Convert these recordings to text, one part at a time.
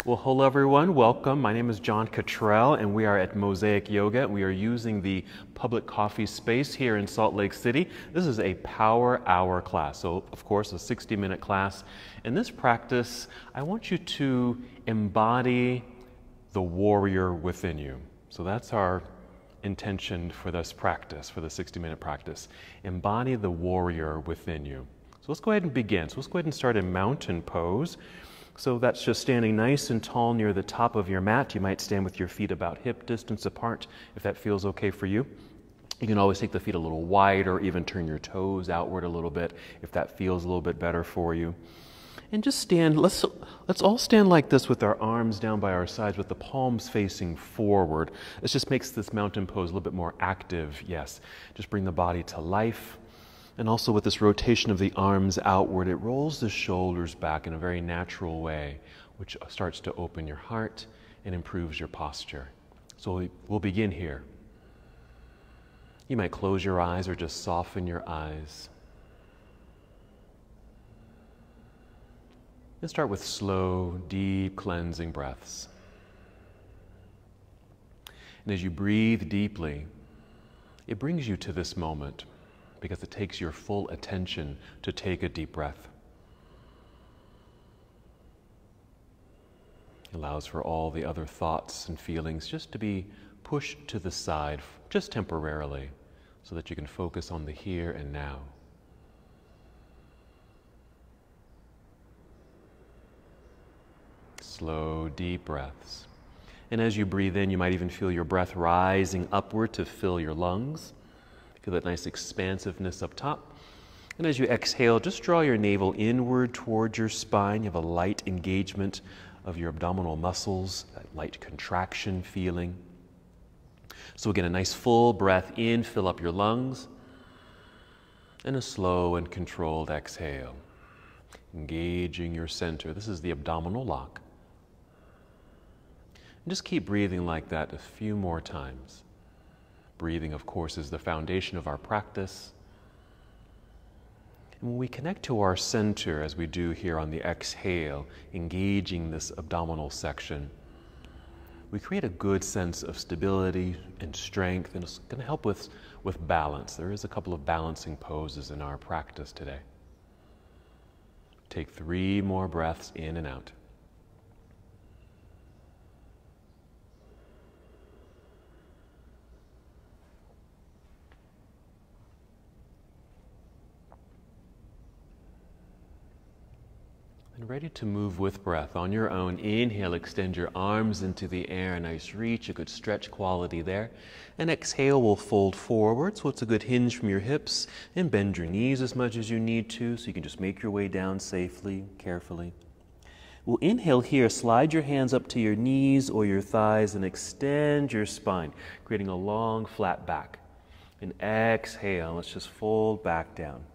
Well, hello everyone, welcome. My name is John Cottrell and we are at Mosaic Yoga. We are using the public coffee space here in Salt Lake City. This is a power hour class, so of course a 60-minute class. In this practice, I want you to embody the warrior within you. So that's our intention for this practice, for the 60-minute practice. Embody the warrior within you. So let's go ahead and begin. So let's go ahead and start in mountain pose. So that's just standing nice and tall near the top of your mat. You might stand with your feet about hip distance apart if that feels okay for you. You can always take the feet a little wide or even turn your toes outward a little bit if that feels a little bit better for you. And just stand, let's all stand like this with our arms down by our sides with the palms facing forward. This just makes this mountain pose a little bit more active, yes. Just bring the body to life. And also with this rotation of the arms outward, it rolls the shoulders back in a very natural way, which starts to open your heart and improves your posture. So we'll begin here. You might close your eyes or just soften your eyes. And start with slow, deep, cleansing breaths. And as you breathe deeply, it brings you to this moment, because it takes your full attention to take a deep breath. It allows for all the other thoughts and feelings just to be pushed to the side, just temporarily, so that you can focus on the here and now. Slow, deep breaths. And as you breathe in, you might even feel your breath rising upward to fill your lungs. Feel that nice expansiveness up top. And as you exhale, just draw your navel inward towards your spine. You have a light engagement of your abdominal muscles, that light contraction feeling. So again, a nice full breath in, fill up your lungs. And a slow and controlled exhale, engaging your center. This is the abdominal lock. And just keep breathing like that a few more times. Breathing, of course, is the foundation of our practice. And when we connect to our center, as we do here on the exhale, engaging this abdominal section, we create a good sense of stability and strength, and it's going to help with balance. There is a couple of balancing poses in our practice today. Take 3 more breaths in and out. And ready to move with breath. On your own, inhale, extend your arms into the air, a nice reach, a good stretch quality there. And exhale, we'll fold forward, so it's a good hinge from your hips, and bend your knees as much as you need to, so you can just make your way down safely, carefully. We'll inhale here, slide your hands up to your knees or your thighs and extend your spine, creating a long, flat back. And exhale, let's just fold back down.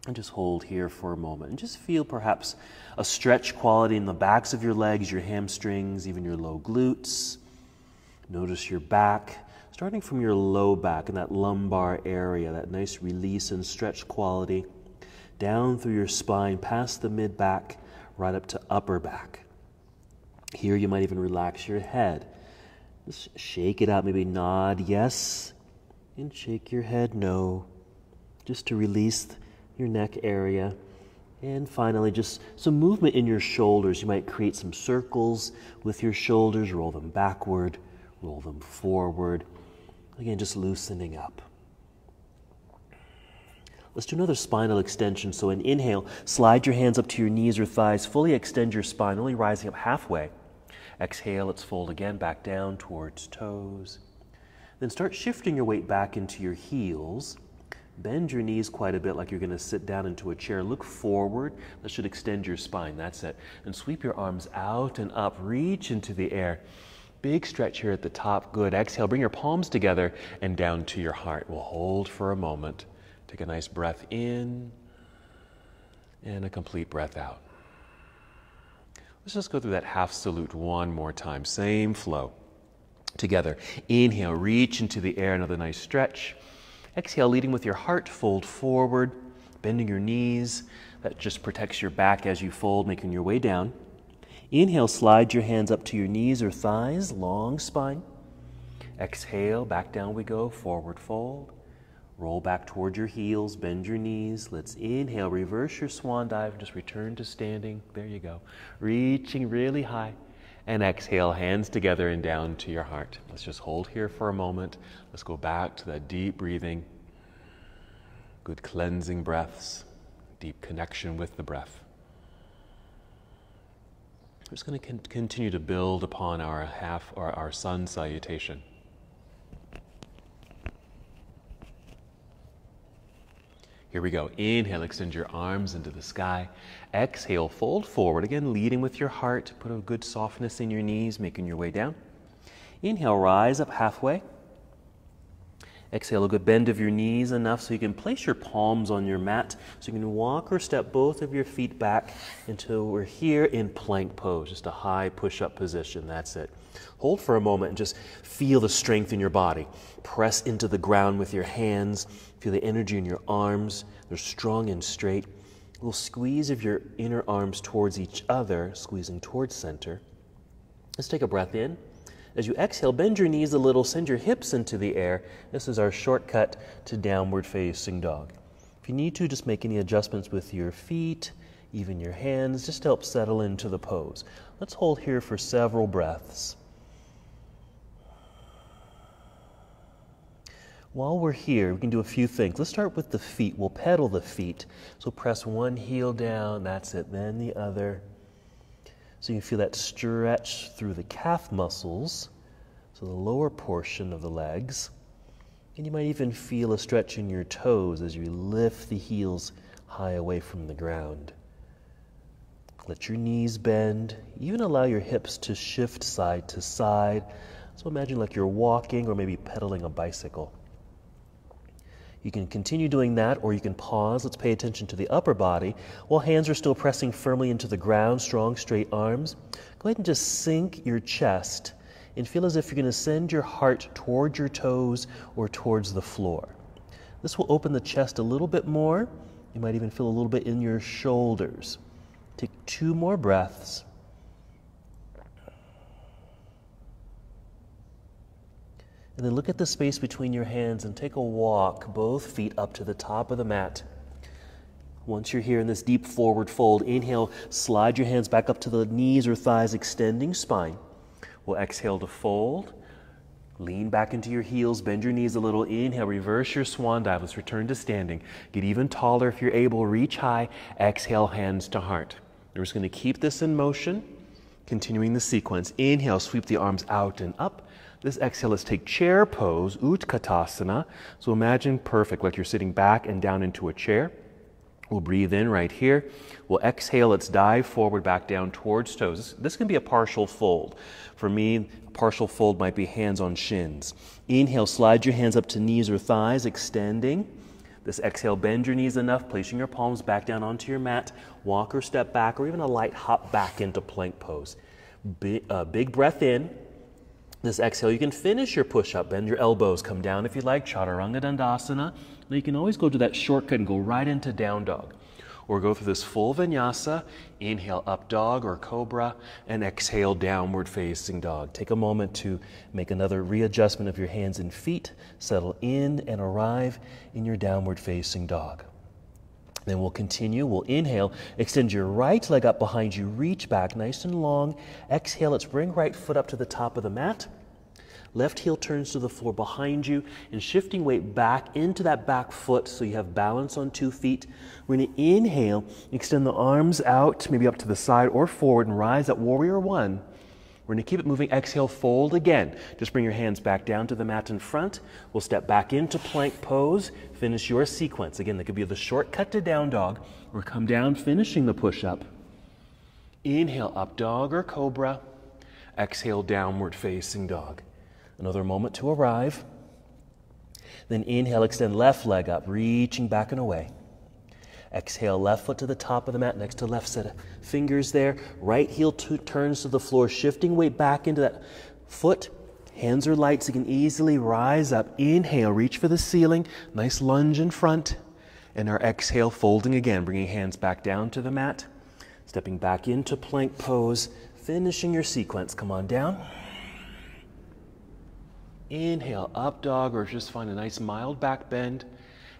And just hold here for a moment and just feel perhaps a stretch quality in the backs of your legs, your hamstrings, even your low glutes. Notice your back, starting from your low back in that lumbar area, that nice release and stretch quality, down through your spine, past the mid-back, right up to upper back. Here you might even relax your head. Just shake it out, maybe nod yes, and shake your head no, just to release your neck area. And finally, just some movement in your shoulders. You might create some circles with your shoulders, roll them backward, roll them forward. Again, just loosening up. Let's do another spinal extension. So an inhale, slide your hands up to your knees or thighs, fully extend your spine, only rising up halfway. Exhale, let's fold again, back down towards toes. Then start shifting your weight back into your heels. Bend your knees quite a bit like you're going to sit down into a chair. Look forward. That should extend your spine. That's it. And sweep your arms out and up. Reach into the air. Big stretch here at the top. Good. Exhale. Bring your palms together and down to your heart. We'll hold for a moment. Take a nice breath in and a complete breath out. Let's just go through that half salute one more time. Same flow. Together. Inhale. Reach into the air. Another nice stretch. Exhale, leading with your heart, fold forward. Bending your knees, that just protects your back as you fold, making your way down. Inhale, slide your hands up to your knees or thighs, long spine. Exhale, back down we go, forward fold. Roll back toward your heels, bend your knees. Let's inhale, reverse your swan dive, just return to standing. There you go. Reaching really high. And exhale, hands together and down to your heart. Let's just hold here for a moment. Let's go back to that deep breathing. Good cleansing breaths. Deep connection with the breath. We're just going to continue to build upon our sun salutation. Here we go. Inhale, extend your arms into the sky. Exhale, fold forward. Again, leading with your heart. Put a good softness in your knees, making your way down. Inhale, rise up halfway. Exhale, a good bend of your knees enough so you can place your palms on your mat. So you can walk or step both of your feet back until we're here in plank pose, just a high push-up position. That's it. Hold for a moment and just feel the strength in your body. Press into the ground with your hands. Feel the energy in your arms. They're strong and straight. A little squeeze of your inner arms towards each other, squeezing towards center. Let's take a breath in. As you exhale, bend your knees a little, send your hips into the air. This is our shortcut to downward facing dog. If you need to, just make any adjustments with your feet, even your hands, just to help settle into the pose. Let's hold here for several breaths. While we're here, we can do a few things. Let's start with the feet. We'll pedal the feet. So press one heel down, that's it, then the other. So you feel that stretch through the calf muscles, so the lower portion of the legs. And you might even feel a stretch in your toes as you lift the heels high away from the ground. Let your knees bend. Even allow your hips to shift side to side. So imagine like you're walking or maybe pedaling a bicycle. You can continue doing that, or you can pause. Let's pay attention to the upper body. While hands are still pressing firmly into the ground, strong, straight arms, go ahead and just sink your chest and feel as if you're going to send your heart towards your toes or towards the floor. This will open the chest a little bit more. You might even feel a little bit in your shoulders. Take 2 more breaths. And then look at the space between your hands and take a walk, both feet up to the top of the mat. Once you're here in this deep forward fold, inhale, slide your hands back up to the knees or thighs, extending spine. We'll exhale to fold. Lean back into your heels, bend your knees a little. Inhale, reverse your swan dive. Let's return to standing. Get even taller if you're able. Reach high. Exhale, hands to heart. We're just going to keep this in motion, continuing the sequence. Inhale, sweep the arms out and up. This exhale, let's take chair pose, Utkatasana. So imagine perfect, like you're sitting back and down into a chair. We'll breathe in right here. We'll exhale, let's dive forward, back down towards toes. This can be a partial fold. For me, a partial fold might be hands on shins. Inhale, slide your hands up to knees or thighs, extending. This exhale, bend your knees enough, placing your palms back down onto your mat. Walk or step back, or even a light hop back into plank pose. Big breath in. This exhale, you can finish your push-up. Bend your elbows, come down if you like, Chaturanga Dandasana. Now you can always go to that shortcut and go right into down dog. Or go through this full vinyasa, inhale up dog or cobra, and exhale downward facing dog. Take a moment to make another readjustment of your hands and feet, settle in and arrive in your downward facing dog. Then we'll continue. We'll inhale, extend your right leg up behind you, reach back nice and long. Exhale, let's bring right foot up to the top of the mat. Left heel turns to the floor behind you, and shifting weight back into that back foot so you have balance on 2 feet. We're going to inhale, extend the arms out, maybe up to the side or forward, and rise at Warrior One. We're going to keep it moving. Exhale, fold again. Just bring your hands back down to the mat in front. We'll step back into plank pose. Finish your sequence. Again, that could be the shortcut to down dog, or come down finishing the push-up. Inhale, up dog or cobra. Exhale, downward facing dog. Another moment to arrive. Then inhale, extend left leg up, reaching back and away. Exhale, left foot to the top of the mat, next to left set of fingers there. Right heel turns to the floor, shifting weight back into that foot. Hands are light so you can easily rise up. Inhale, reach for the ceiling. Nice lunge in front. And our exhale, folding again, bringing hands back down to the mat, stepping back into plank pose, finishing your sequence. Come on down. Inhale, up dog, or just find a nice mild back bend,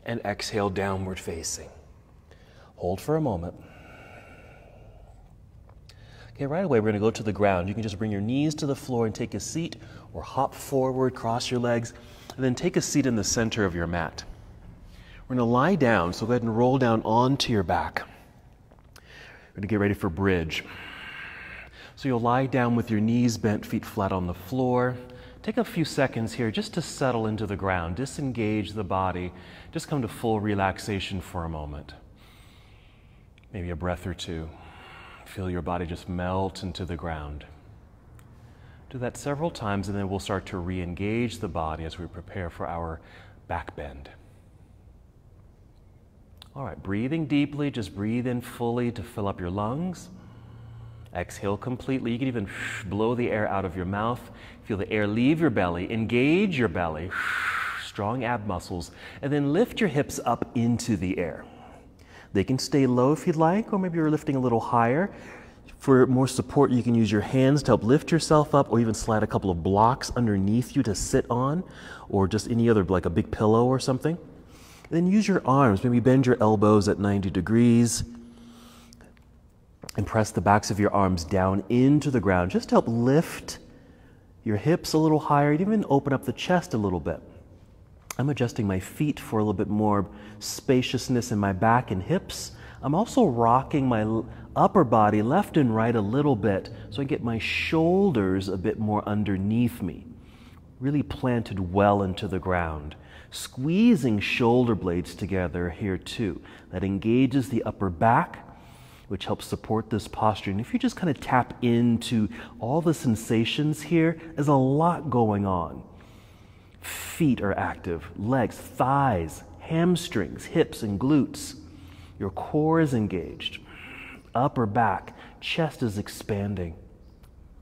and exhale, downward facing. Hold for a moment. Okay, right away we're going to go to the ground. You can just bring your knees to the floor and take a seat, or hop forward, cross your legs, and then take a seat in the center of your mat. We're going to lie down, so go ahead and roll down onto your back. We're going to get ready for bridge. So you'll lie down with your knees bent, feet flat on the floor. Take a few seconds here just to settle into the ground, disengage the body, just come to full relaxation for a moment. Maybe a breath or two. Feel your body just melt into the ground. Do that several times, and then we'll start to re-engage the body as we prepare for our back bend. All right, breathing deeply, just breathe in fully to fill up your lungs. Exhale completely. You can even blow the air out of your mouth. Feel the air leave your belly, engage your belly, strong ab muscles, and then lift your hips up into the air. They can stay low if you'd like, or maybe you're lifting a little higher. For more support, you can use your hands to help lift yourself up, or even slide a couple of blocks underneath you to sit on, or just any other, like a big pillow or something. Then use your arms, maybe bend your elbows at 90 degrees and press the backs of your arms down into the ground just to help lift your hips a little higher and even open up the chest a little bit. I'm adjusting my feet for a little bit more spaciousness in my back and hips. I'm also rocking my upper body left and right a little bit so I get my shoulders a bit more underneath me, really planted well into the ground. Squeezing shoulder blades together here too. That engages the upper back, which helps support this posture. And if you just kind of tap into all the sensations here, there's a lot going on. Feet are active, legs, thighs, hamstrings, hips, and glutes. Your core is engaged. Upper back, chest is expanding.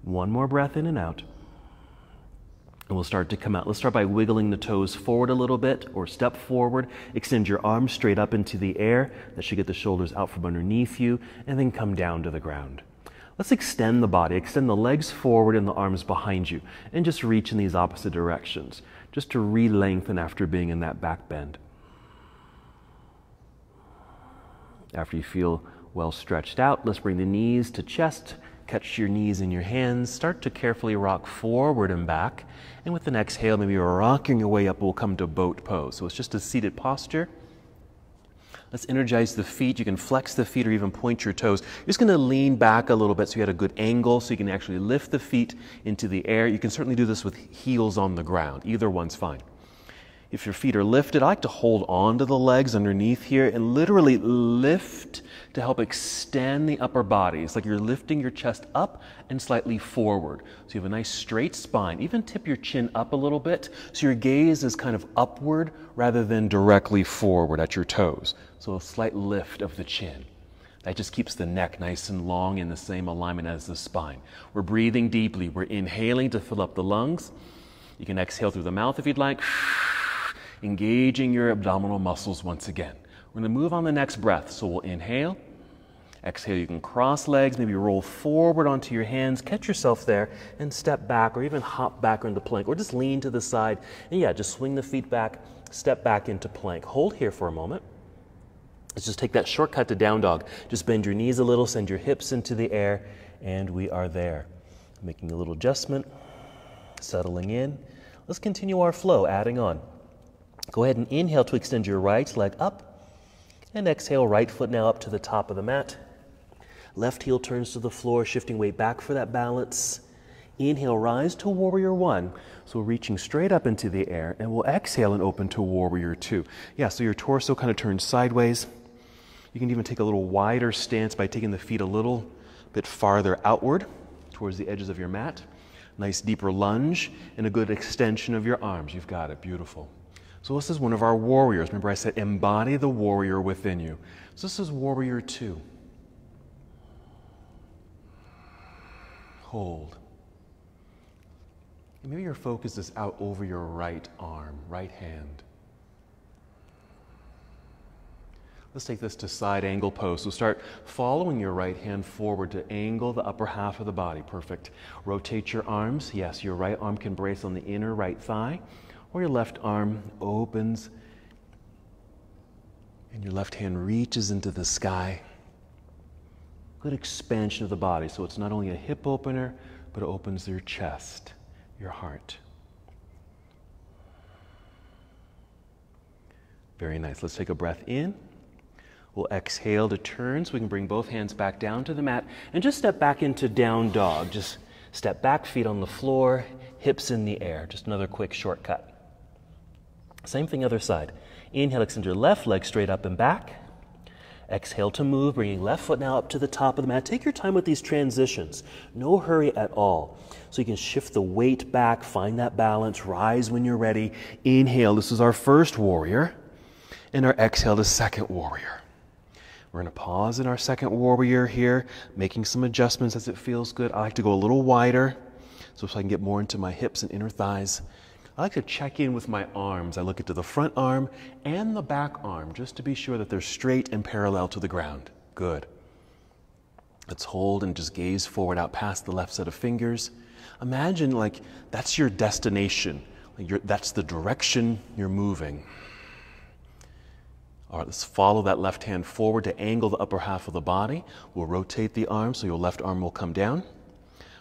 One more breath in and out. And we'll start to come out. Let's start by wiggling the toes forward a little bit, or step forward. Extend your arms straight up into the air. That should get the shoulders out from underneath you, and then come down to the ground. Let's extend the body. Extend the legs forward and the arms behind you, and just reach in these opposite directions, just to re-lengthen after being in that back bend. After you feel well stretched out, let's bring the knees to chest. Catch your knees in your hands. Start to carefully rock forward and back. And with an exhale, maybe you're rocking your way up, we'll come to boat pose. So it's just a seated posture. Let's energize the feet. You can flex the feet or even point your toes. You're just going to lean back a little bit so you had a good angle so you can actually lift the feet into the air. You can certainly do this with heels on the ground. Either one's fine. If your feet are lifted, I like to hold on to the legs underneath here and literally lift to help extend the upper body. It's like you're lifting your chest up and slightly forward. So you have a nice straight spine. Even tip your chin up a little bit so your gaze is kind of upward rather than directly forward at your toes. So a slight lift of the chin. That just keeps the neck nice and long in the same alignment as the spine. We're breathing deeply. We're inhaling to fill up the lungs. You can exhale through the mouth if you'd like. Engaging your abdominal muscles once again. We're going to move on the next breath. So we'll inhale. Exhale, you can cross legs, maybe roll forward onto your hands, catch yourself there, and step back or even hop back into plank, or just lean to the side. And yeah, just swing the feet back, step back into plank. Hold here for a moment. Let's just take that shortcut to down dog. Just bend your knees a little, send your hips into the air, and we are there. Making a little adjustment, settling in. Let's continue our flow, adding on. Go ahead and inhale to extend your right leg up, and exhale, right foot now up to the top of the mat. Left heel turns to the floor, shifting weight back for that balance. Inhale, rise to warrior one. So reaching straight up into the air, and we'll exhale and open to warrior two. Yeah, so your torso kind of turns sideways. You can even take a little wider stance by taking the feet a little bit farther outward towards the edges of your mat. Nice deeper lunge and a good extension of your arms. You've got it, beautiful. So this is one of our warriors. Remember I said embody the warrior within you. So this is warrior two. Hold. And maybe your focus is out over your right arm, right hand. Let's take this to side angle pose. So start following your right hand forward to angle the upper half of the body. Perfect. Rotate your arms. Yes, your right arm can brace on the inner right thigh, or your left arm opens and your left hand reaches into the sky. Good expansion of the body. So it's not only a hip opener, but it opens your chest, your heart. Very nice. Let's take a breath in. We'll exhale to turn so we can bring both hands back down to the mat and just step back into down dog. Just step back, feet on the floor, hips in the air. Just another quick shortcut. Same thing other side. Inhale, extend your left leg straight up and back. Exhale to move, bringing left foot now up to the top of the mat. Take your time with these transitions. No hurry at all. So you can shift the weight back, find that balance, rise when you're ready. Inhale, this is our first warrior. And our exhale to second warrior. We're going to pause in our second warrior here, making some adjustments as it feels good. I like to go a little wider so I can get more into my hips and inner thighs. I like to check in with my arms. I look into the front arm and the back arm just to be sure that they're straight and parallel to the ground. Good. Let's hold and just gaze forward out past the left set of fingers. Imagine like that's your destination. That's the direction you're moving. All right, let's follow that left hand forward to angle the upper half of the body. We'll rotate the arm so your left arm will come down.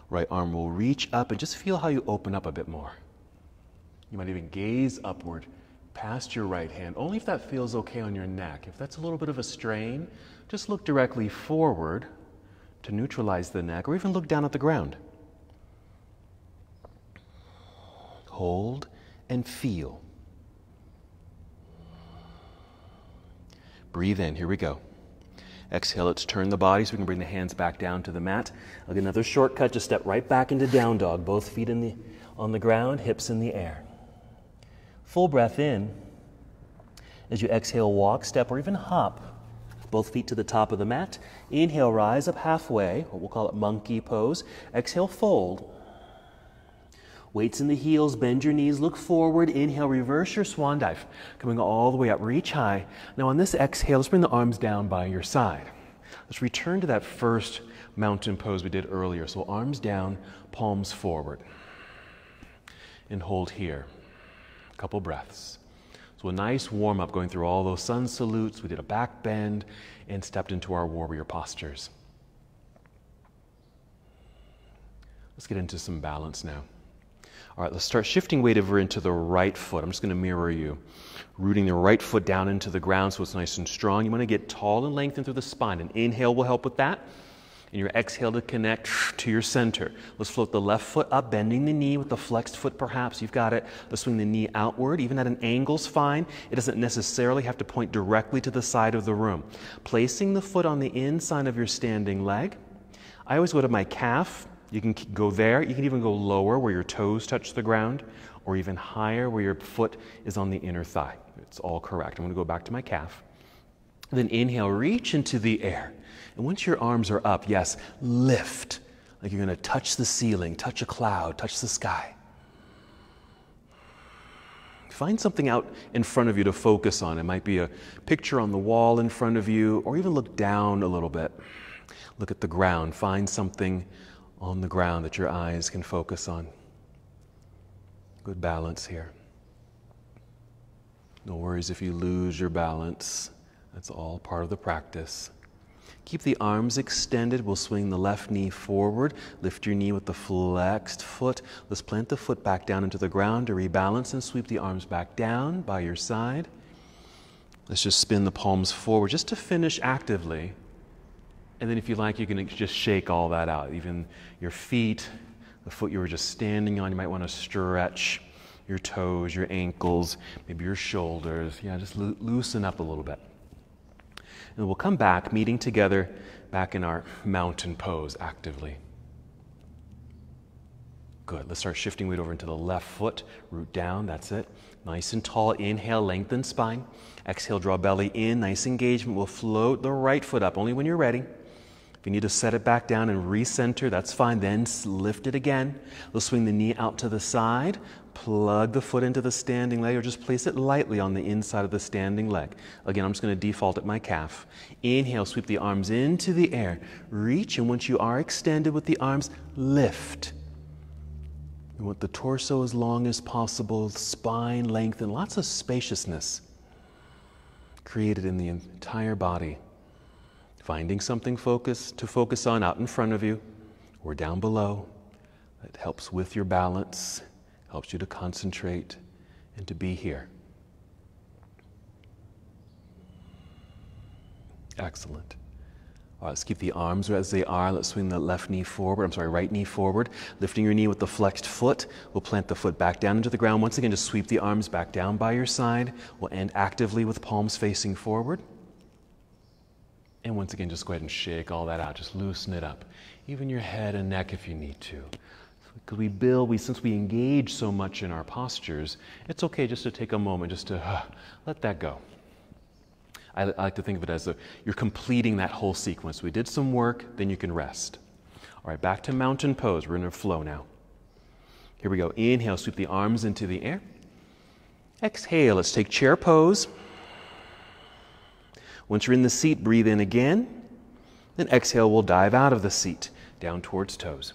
Right arm will reach up and just feel how you open up a bit more. You might even gaze upward past your right hand, only if that feels okay on your neck. If that's a little bit of a strain, just look directly forward to neutralize the neck, or even look down at the ground. Hold and feel. Breathe in. Here we go. Exhale, let's turn the body so we can bring the hands back down to the mat. I'll get another shortcut. Just step right back into down dog. Both feet on the ground, hips in the air. Full breath in. As you exhale, walk, step, or even hop. Both feet to the top of the mat. Inhale, rise up halfway, or we'll call it monkey pose. Exhale, fold. Weights in the heels, bend your knees, look forward. Inhale, reverse your swan dive. Coming all the way up, reach high. Now on this exhale, let's bring the arms down by your side. Let's return to that first mountain pose we did earlier. So arms down, palms forward. And hold here. A couple breaths. So a nice warm up going through all those sun salutes. We did a back bend and stepped into our warrior postures. Let's get into some balance now. All right, let's start shifting weight over into the right foot. I'm just going to mirror you. Rooting the right foot down into the ground so it's nice and strong. You want to get tall and lengthened through the spine. An inhale will help with that. And your exhale to connect to your center. Let's float the left foot up, bending the knee with the flexed foot perhaps. You've got it. Let's swing the knee outward. Even at an angle's fine. It doesn't necessarily have to point directly to the side of the room. Placing the foot on the inside of your standing leg. I always go to my calf. You can go there. You can even go lower where your toes touch the ground, or even higher where your foot is on the inner thigh. It's all correct. I'm going to go back to my calf. Then inhale, reach into the air. And once your arms are up, yes, lift. Like you're going to touch the ceiling, touch a cloud, touch the sky. Find something out in front of you to focus on. It might be a picture on the wall in front of you, or even look down a little bit. Look at the ground. Find something on the ground that your eyes can focus on. Good balance here. No worries if you lose your balance. That's all part of the practice. Keep the arms extended. We'll swing the left knee forward. Lift your knee with the flexed foot. Let's plant the foot back down into the ground to rebalance and sweep the arms back down by your side. Let's just spin the palms forward just to finish actively. And then if you like, you can just shake all that out. Even your feet, the foot you were just standing on, you might want to stretch your toes, your ankles, maybe your shoulders. Yeah, just loosen up a little bit. And we'll come back, meeting together back in our mountain pose actively. Good. Let's start shifting weight over into the left foot. Root down. That's it. Nice and tall. Inhale, lengthen spine. Exhale, draw belly in. Nice engagement. We'll float the right foot up, only when you're ready. If you need to set it back down and recenter, that's fine. Then lift it again. We'll swing the knee out to the side. plug the foot into the standing leg or just place it lightly on the inside of the standing leg. Again, I'm just going to default at my calf. Inhale, sweep the arms into the air. Reach, and once you are extended with the arms, lift. You want the torso as long as possible, spine lengthened, lots of spaciousness created in the entire body. Finding something to focus on out in front of you or down below. It helps with your balance, helps you to concentrate and to be here. Excellent. All right, let's keep the arms as they are. Let's swing the right knee forward. Lifting your knee with the flexed foot. We'll plant the foot back down into the ground. Once again, just sweep the arms back down by your side. We'll end actively with palms facing forward. And once again, just go ahead and shake all that out. Just loosen it up. Even your head and neck if you need to. Because since we engage so much in our postures, it's okay just to take a moment just to let that go. I like to think of it as you're completing that whole sequence. We did some work, then you can rest. All right, back to mountain pose. We're going to flow now. Here we go. Inhale, sweep the arms into the air. Exhale, let's take chair pose. Once you're in the seat, breathe in again. Then exhale, we'll dive out of the seat, down towards toes.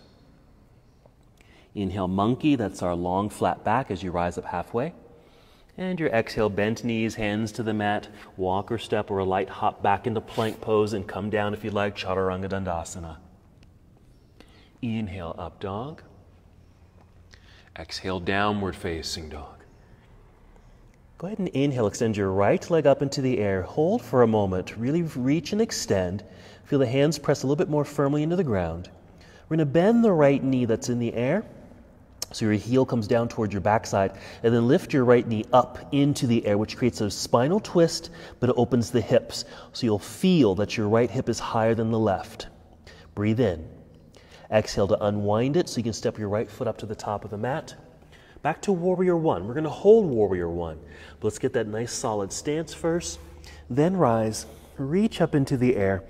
Inhale, monkey. That's our long, flat back as you rise up halfway. And your exhale, bent knees, hands to the mat, walk or step or a light hop back into plank pose and come down if you like, Chaturanga Dandasana. Inhale, up dog. Exhale, downward facing dog. Go ahead and inhale, extend your right leg up into the air. Hold for a moment, really reach and extend. Feel the hands press a little bit more firmly into the ground. We're going to bend the right knee that's in the air. So your heel comes down towards your backside, and then lift your right knee up into the air, which creates a spinal twist, but it opens the hips. So you'll feel that your right hip is higher than the left. Breathe in. Exhale to unwind it so you can step your right foot up to the top of the mat. Back to Warrior One. We're going to hold Warrior One. But let's get that nice solid stance first. Then rise, reach up into the air.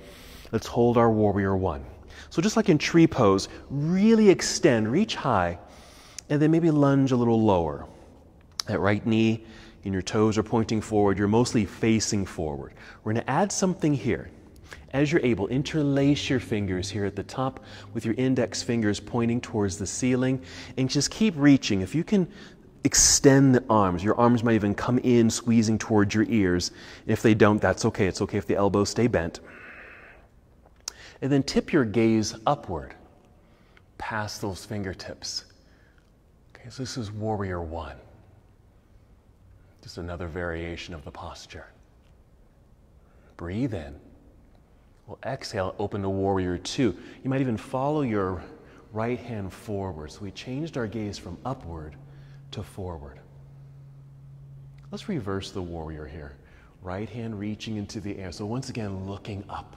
Let's hold our Warrior One. So just like in tree pose, really extend, reach high. And then maybe lunge a little lower. That right knee and your toes are pointing forward. You're mostly facing forward. We're going to add something here. As you're able, interlace your fingers here at the top with your index fingers pointing towards the ceiling. And just keep reaching. If you can extend the arms, your arms might even come in, squeezing towards your ears. If they don't, that's okay. It's okay if the elbows stay bent. And then tip your gaze upward, past those fingertips. So this is Warrior One. Just another variation of the posture. Breathe in. We'll exhale, open to Warrior Two. You might even follow your right hand forward. So we changed our gaze from upward to forward. Let's reverse the warrior here. Right hand reaching into the air. So once again, looking up.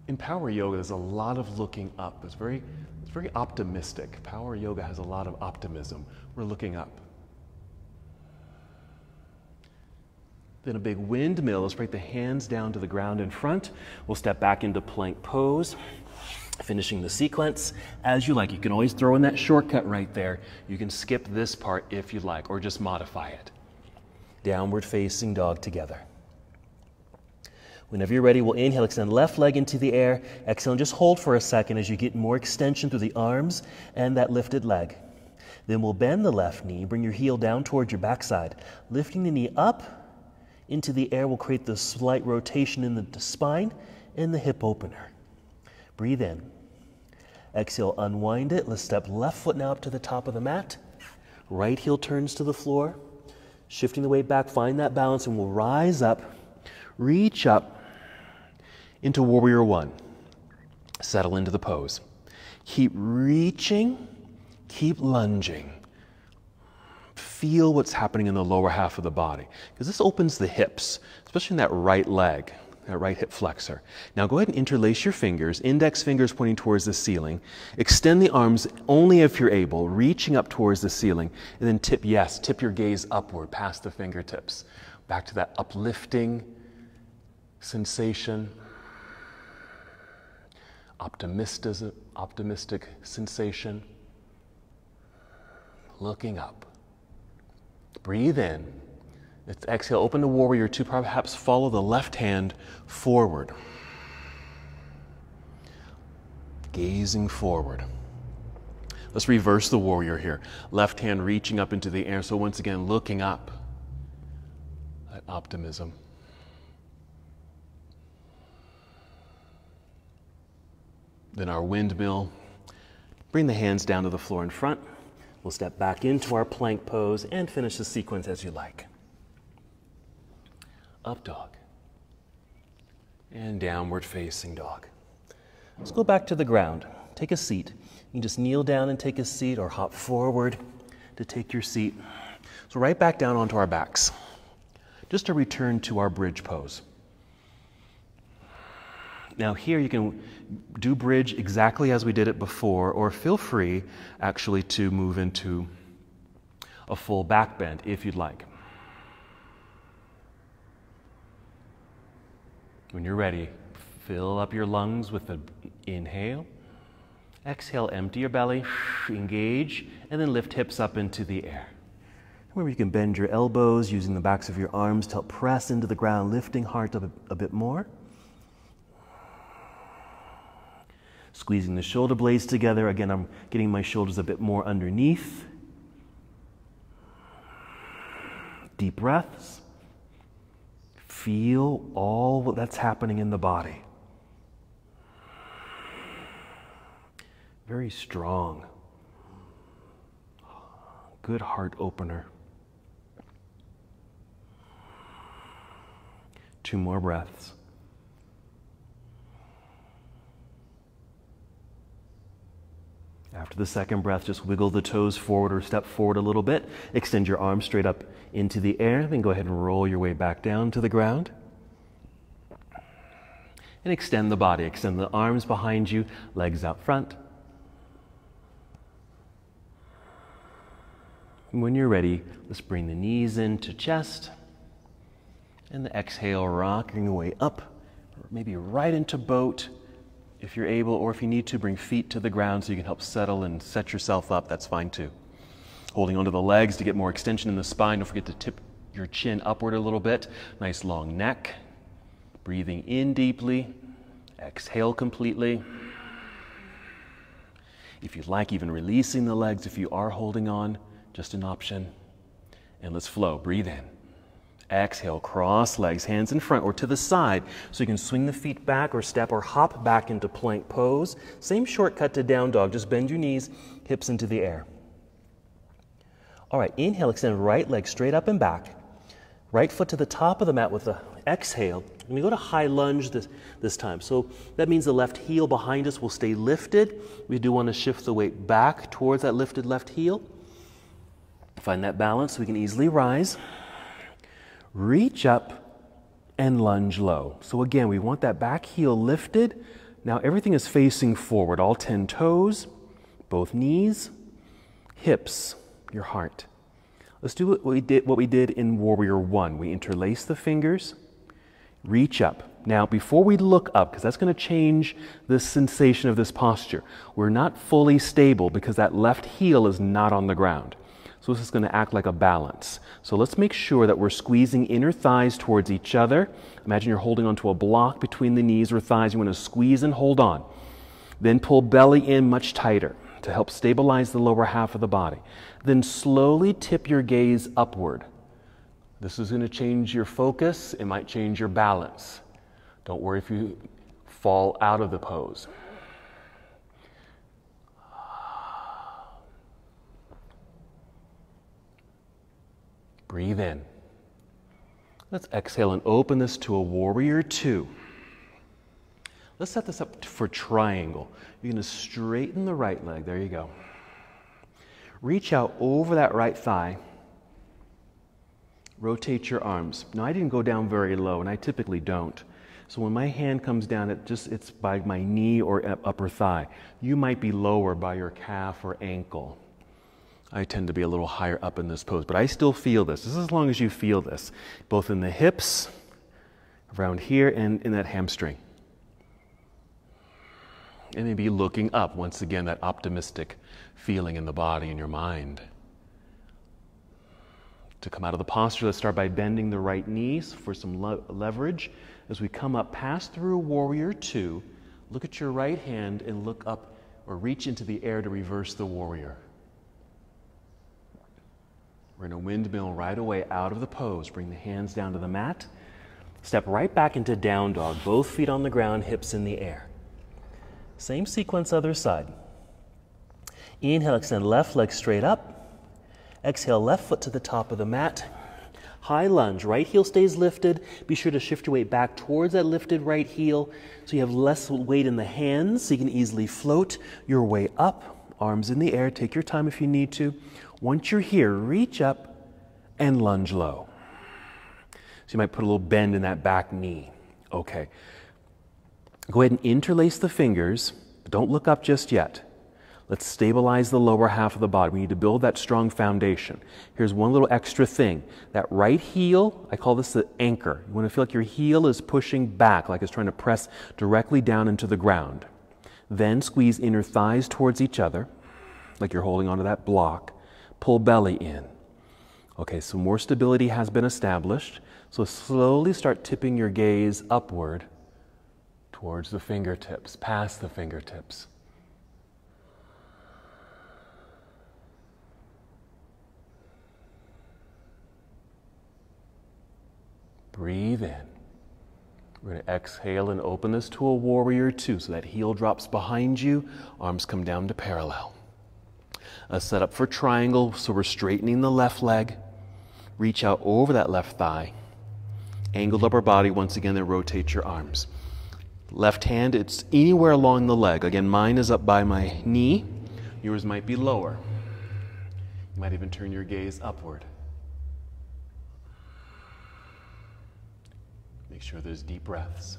In Power Yoga, there's a lot of looking up. It's very optimistic. Power Yoga has a lot of optimism. We're looking up. Then a big windmill. Let's break the hands down to the ground in front. We'll step back into plank pose, finishing the sequence as you like. You can always throw in that shortcut right there. You can skip this part if you like, or just modify it. Downward facing dog together. Whenever you're ready, we'll inhale, extend left leg into the air. Exhale, and just hold for a second as you get more extension through the arms and that lifted leg. Then we'll bend the left knee, bring your heel down towards your backside. Lifting the knee up into the air will create the slight rotation in the spine and the hip opener. Breathe in. Exhale, unwind it. Let's step left foot now up to the top of the mat. Right heel turns to the floor. Shifting the weight back, find that balance, and we'll rise up, reach up into Warrior One. Settle into the pose. Keep reaching, keep lunging. Feel what's happening in the lower half of the body, because this opens the hips, especially in that right leg, that right hip flexor. Now go ahead and interlace your fingers, index fingers pointing towards the ceiling. Extend the arms only if you're able, reaching up towards the ceiling, and then tip your gaze upward past the fingertips. Back to that uplifting sensation, optimistic sensation. looking up. Breathe in. Let's exhale, open to warrior two, perhaps follow the left hand forward. Gazing forward. Let's reverse the warrior here. Left hand reaching up into the air. So once again, looking up. That optimism. Then our windmill. Bring the hands down to the floor in front. We'll step back into our plank pose and finish the sequence as you like. Up dog. And downward facing dog. Let's go back to the ground. Take a seat. You can just kneel down and take a seat or hop forward to take your seat. So right back down onto our backs. Just to return to our bridge pose. Now here you can do bridge exactly as we did it before, or feel free actually to move into a full back bend if you'd like. When you're ready, fill up your lungs with an inhale. Exhale, empty your belly, engage, and then lift hips up into the air. Remember, you can bend your elbows using the backs of your arms to help press into the ground, lifting heart up a bit more. Squeezing the shoulder blades together. Again, I'm getting my shoulders a bit more underneath. Deep breaths. Feel all that's happening in the body. Very strong. Good heart opener. 2 more breaths. After the second breath, just wiggle the toes forward or step forward a little bit. Extend your arms straight up into the air. Then go ahead and roll your way back down to the ground. And extend the body. Extend the arms behind you, legs out front. And when you're ready, let's bring the knees into chest. And the exhale, rocking your way up, or maybe right into boat. If you're able, or if you need to, bring feet to the ground so you can help settle and set yourself up. That's fine too. Holding onto the legs to get more extension in the spine. Don't forget to tip your chin upward a little bit. Nice long neck. Breathing in deeply. Exhale completely. If you'd like, even releasing the legs if you are holding on. Just an option. And let's flow. Breathe in. Exhale, cross legs, hands in front or to the side. So you can swing the feet back or step or hop back into plank pose. Same shortcut to down dog. Just bend your knees, hips into the air. All right, inhale, extend right leg straight up and back. Right foot to the top of the mat with the exhale. And we go to high lunge this time. So that means the left heel behind us will stay lifted. We do want to shift the weight back towards that lifted left heel. Find that balance so we can easily rise. Reach up and lunge low. So again, we want that back heel lifted. Now everything is facing forward, all 10 toes, both knees, hips, your heart. Let's do what we did in Warrior 1. We interlace the fingers, reach up. Now before we look up, because that's going to change the sensation of this posture, we're not fully stable because that left heel is not on the ground. So this is going to act like a balance. So let's make sure that we're squeezing inner thighs towards each other. Imagine you're holding onto a block between the knees or thighs. You want to squeeze and hold on. Then pull belly in much tighter to help stabilize the lower half of the body. Then slowly tip your gaze upward. This is going to change your focus. It might change your balance. Don't worry if you fall out of the pose. Breathe in. Let's exhale and open this to a Warrior 2. Let's set this up for triangle. You're going to straighten the right leg. There you go. Reach out over that right thigh. Rotate your arms. Now I didn't go down very low, and I typically don't. So when my hand comes down, it's by my knee or upper thigh. You might be lower by your calf or ankle. I tend to be a little higher up in this pose, but I still feel this. This is as long as you feel this, both in the hips, around here, and in that hamstring. And maybe looking up, once again, that optimistic feeling in the body and your mind. To come out of the posture, let's start by bending the right knees for some leverage. As we come up, pass through warrior two. Look at your right hand and look up or reach into the air to reverse the warrior. We're in a windmill right away out of the pose. Bring the hands down to the mat. Step right back into down dog. Both feet on the ground, hips in the air. Same sequence, other side. Inhale, extend left leg straight up. Exhale, left foot to the top of the mat. High lunge, right heel stays lifted. Be sure to shift your weight back towards that lifted right heel so you have less weight in the hands so you can easily float your way up. Arms in the air, take your time if you need to. Once you're here, reach up and lunge low. So you might put a little bend in that back knee. Okay. Go ahead and interlace the fingers, but don't look up just yet. Let's stabilize the lower half of the body. We need to build that strong foundation. Here's one little extra thing. That right heel, I call this the anchor. You want to feel like your heel is pushing back, like it's trying to press directly down into the ground. Then squeeze inner thighs towards each other, like you're holding onto that block. Pull belly in. Okay, so more stability has been established. So slowly start tipping your gaze upward towards the fingertips, past the fingertips. Breathe in. We're going to exhale and open this to a warrior two. So that heel drops behind you, arms come down to parallel. A setup for triangle, so we're straightening the left leg. Reach out over that left thigh. Angled upper body, once again, then rotate your arms. Left hand, it's anywhere along the leg. Again, mine is up by my knee. Yours might be lower. You might even turn your gaze upward. Make sure there's deep breaths.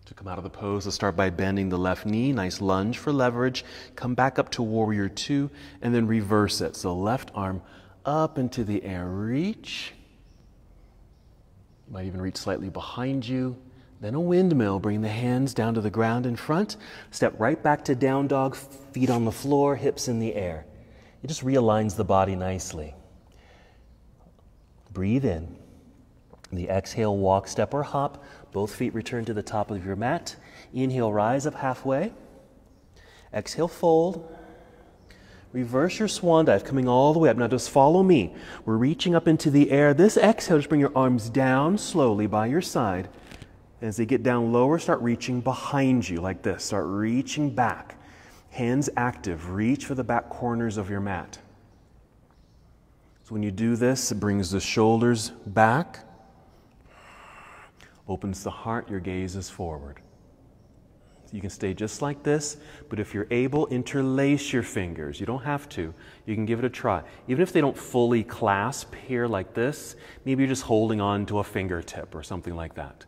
To come out of the pose, let's start by bending the left knee. Nice lunge for leverage. Come back up to warrior two and then reverse it. So left arm up into the air. Reach. You might even reach slightly behind you. Then a windmill. Bring the hands down to the ground in front. Step right back to down dog. Feet on the floor, hips in the air. It just realigns the body nicely. Breathe in. The exhale, walk, step, or hop. Both feet return to the top of your mat. Inhale, rise up halfway. Exhale, fold. Reverse your swan dive, coming all the way up. Now just follow me. We're reaching up into the air. This exhale, just bring your arms down slowly by your side. As they get down lower, start reaching behind you like this. Start reaching back. Hands active. Reach for the back corners of your mat. So when you do this, it brings the shoulders back, opens the heart, your gaze is forward. So you can stay just like this, but if you're able, interlace your fingers. You don't have to. You can give it a try. Even if they don't fully clasp here like this, maybe you're just holding on to a fingertip or something like that.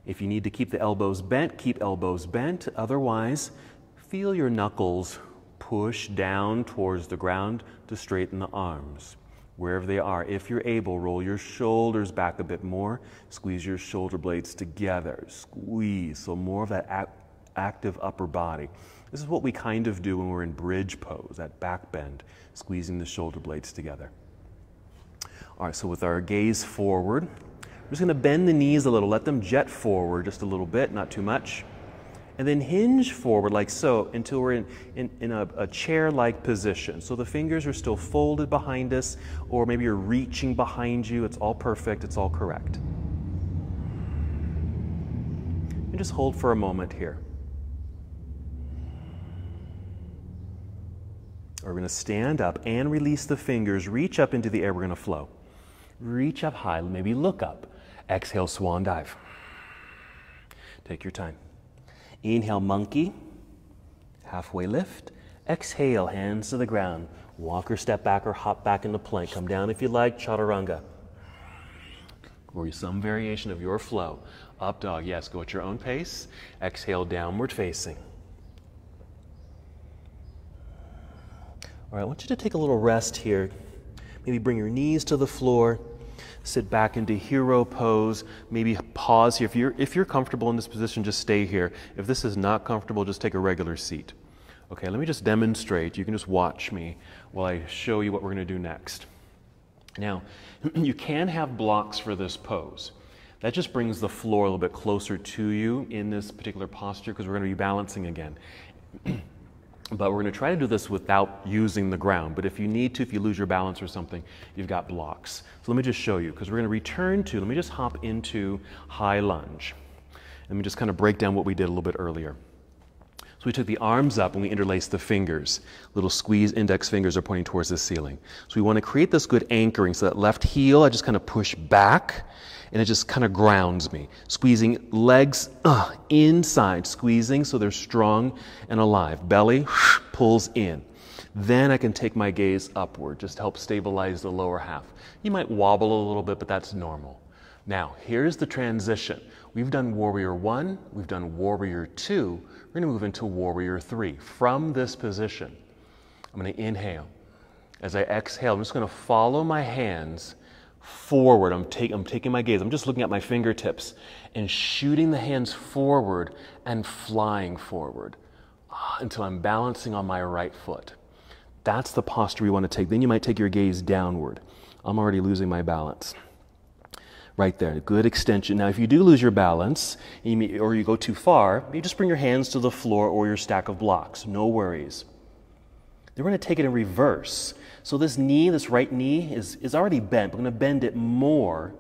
If you need to keep the elbows bent, keep elbows bent. Otherwise, feel your knuckles push down towards the ground to straighten the arms. Wherever they are, if you're able, roll your shoulders back a bit more. Squeeze your shoulder blades together. Squeeze, so more of that active upper body. This is what we kind of do when we're in bridge pose, that back bend, squeezing the shoulder blades together. All right, so with our gaze forward, we're just going to bend the knees a little. Let them jet forward just a little bit, not too much. And then hinge forward like so until we're in a chair-like position. So the fingers are still folded behind us, or maybe you're reaching behind you. It's all perfect. It's all correct. And just hold for a moment here. We're going to stand up and release the fingers. Reach up into the air. We're going to flow. Reach up high. Maybe look up. Exhale, swan dive. Take your time. Inhale, monkey, halfway lift. Exhale, hands to the ground. Walk or step back or hop back into plank. Come down if you like, chaturanga. Or some variation of your flow. Up dog, yes, go at your own pace. Exhale, downward facing. All right, I want you to take a little rest here. Maybe bring your knees to the floor. Sit back into hero pose. Maybe pause here. If you're comfortable in this position, just stay here. If this is not comfortable, just take a regular seat. Okay, let me just demonstrate. You can just watch me while I show you what we're going to do next. Now, you can have blocks for this pose. That just brings the floor a little bit closer to you in this particular posture because we're going to be balancing again. But we're going to try to do this without using the ground. But if you need to, if you lose your balance or something, you've got blocks. So let me just show you because we're going to return to, let me just hop into high lunge. Let me just kind of break down what we did a little bit earlier. So we took the arms up and we interlaced the fingers. Little squeeze index fingers are pointing towards the ceiling. So we want to create this good anchoring so that left heel I just kind of push back and it just kind of grounds me. Squeezing legs inside, squeezing so they're strong and alive. Belly pulls in. Then I can take my gaze upward, just to help stabilize the lower half. You might wobble a little bit, but that's normal. Now, here's the transition. We've done Warrior 1, we've done Warrior 2, we're going to move into Warrior 3. From this position, I'm going to inhale. As I exhale, I'm just going to follow my hands forward. I'm taking my gaze, I'm just looking at my fingertips and shooting the hands forward and flying forward until I'm balancing on my right foot. That's the posture you want to take. Then you might take your gaze downward. I'm already losing my balance. Right there, good extension. Now, if you do lose your balance or you go too far, you just bring your hands to the floor or your stack of blocks. No worries. Then we're going to take it in reverse. So this knee, this right knee, is already bent. We're going to bend it more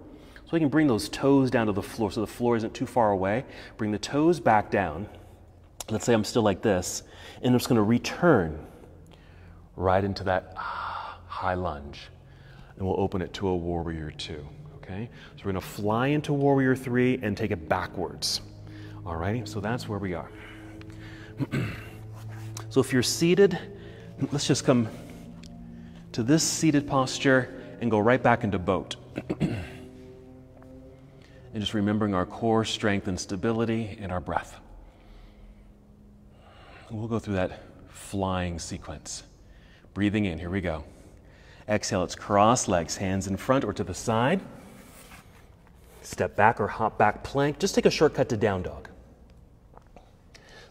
so we can bring those toes down to the floor so the floor isn't too far away. Bring the toes back down. Let's say I'm still like this. And I'm just going to return right into that high lunge. And we'll open it to a Warrior 2. Okay? So we're going to fly into Warrior 3 and take it backwards. All righty? So that's where we are. So if you're seated, let's just come to this seated posture and go right back into boat. And just remembering our core strength and stability and our breath. We'll go through that flying sequence. Breathing in, here we go. Exhale, it's cross legs, hands in front or to the side. Step back or hop back plank. Just take a shortcut to down dog.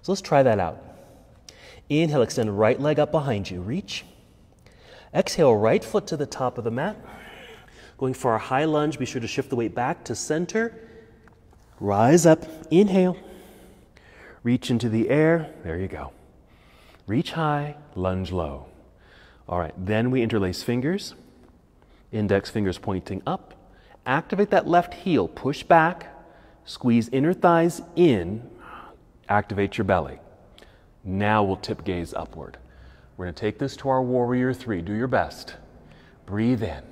So let's try that out. Inhale, extend right leg up behind you. Reach. Exhale, right foot to the top of the mat. Going for our high lunge, be sure to shift the weight back to center. Rise up. Inhale. Reach into the air. There you go. Reach high, lunge low. All right, then we interlace fingers. Index fingers pointing up. Activate that left heel, push back, squeeze inner thighs in, activate your belly. Now we'll tip gaze upward. We're going to take this to our Warrior 3. Do your best. Breathe in.